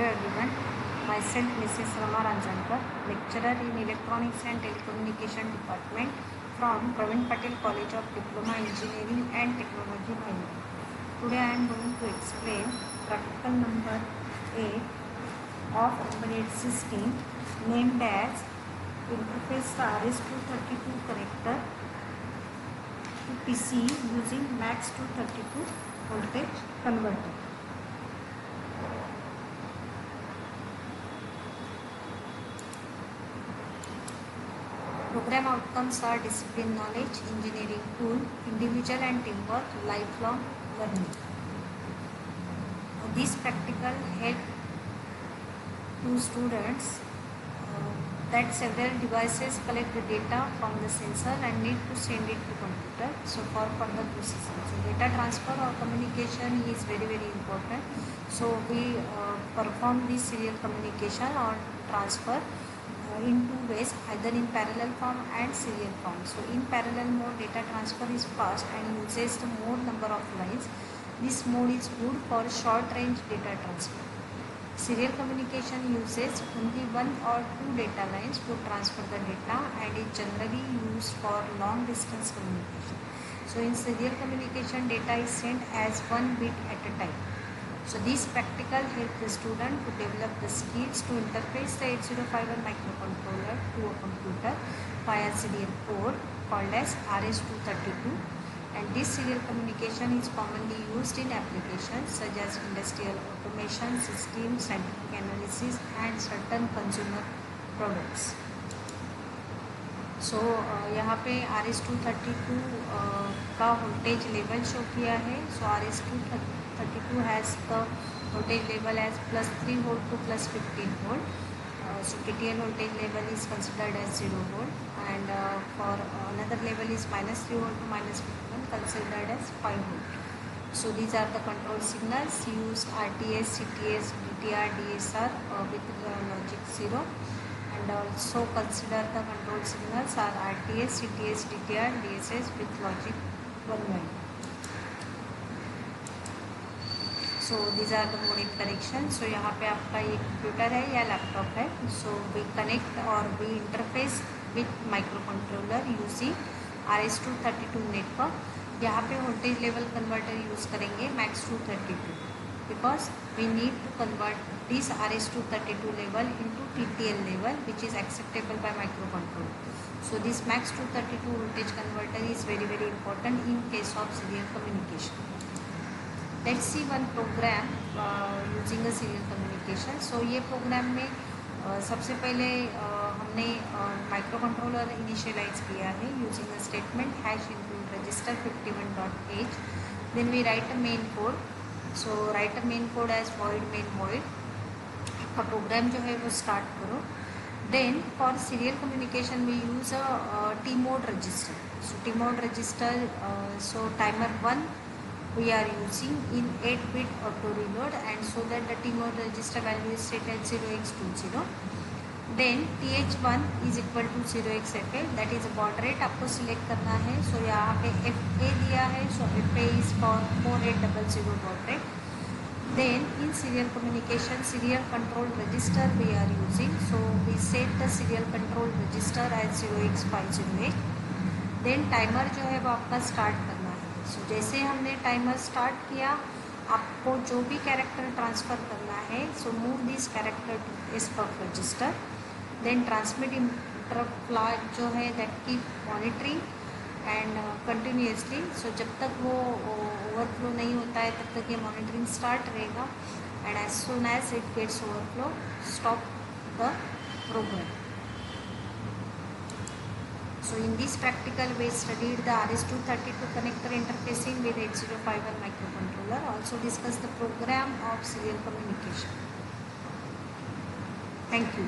everyone. Myself Mrs. Rama Ranjankar, lecturer in Electronics and Telecommunication Department from Praveen Patel College of Diploma Engineering and Technology, Bangalore. Today I am going to explain practical number 8 of embedded system named as interface RS-232 connector to PC using MAX232 voltage converter. Program outcomes are discipline knowledge, engineering tool, individual and teamwork, lifelong learning. This practical help to students that several devices collect the data from the sensor and need to send it to computer. So for further processing, so data transfer or communication is very important. So we perform this serial communication or transfer in two ways, either in parallel form and serial form. So in parallel mode, data transfer is fast and uses the more number of lines. This mode is good for short range data transfer. Serial communication uses only one or two data lines to transfer the data and is generally used for long distance communication. So in serial communication, data is sent as one bit at a time. So this practical helps the student to develop the skills to interface the 8051 microcontroller to a computer via serial port called as RS-232, and this serial communication is commonly used in applications such as industrial automation, system, scientific analysis and certain consumer products. So यहाँ पे RS-232 का voltage level show किया है. So RS-232 has the voltage level as +3 volt to +15 volt. So TTL voltage level is considered as 0 volt, and for another level is -3 volt to -51 considered as 5 volt. So these are the control signals used: RTS, CTS, DTR, DSR with logic 0. And also consider the control signals are RTS, CTS, DTR, DSS with logic 1 So these are the modem connection. So यहाँ पे आपका ये computer है या laptop है. So we connect or we interface with microcontroller using RS-232 network. यहाँ पे voltage level converter use करेंगे MAX232 because we need to convert this RS-232 level into TTL level which is acceptable by microcontroller. So this MAX232 voltage converter is very important in case of serial communication. Let's see one program using a serial communication. So ये program में सबसे पहले हमने microcontroller initialise किया है using a statement #include register 51.h. Then we write a main code. So write a main code as void main void. आपका programme जो है वो स्टार्ट करो. Then for serial communication we use a T-mode register. So T-mode register, so timer 1 we are using in 8-bit auto reload, and so that the T-mode register value is set at 0x20. Then TH1 is equal to 0xFA, that is baud rate आपको select करना है. सो यहाँ पे FA दिया है, सो FA is for 4800 baud rate. Then in serial communication, serial control register we are using, so we set the serial control register as 0x508. Then timer जो है वो आपका स्टार्ट करना है. सो जैसे हमने टाइमर स्टार्ट किया, आपको जो भी कैरेक्टर ट्रांसफ़र करना है, so move this character to SPUF register. Then transmit interrupt flag जो है that keep monitoring and continuously. So जब तक वो ओवरफ्लो नहीं होता है तब तक ये मॉनिटरिंग स्टार्ट रहेगा, and as soon as it gets overflow stop the program. So in this practical we studied the RS-232 connector interfacing with 8051 microcontroller. Also discussed the program of serial communication. Thank you.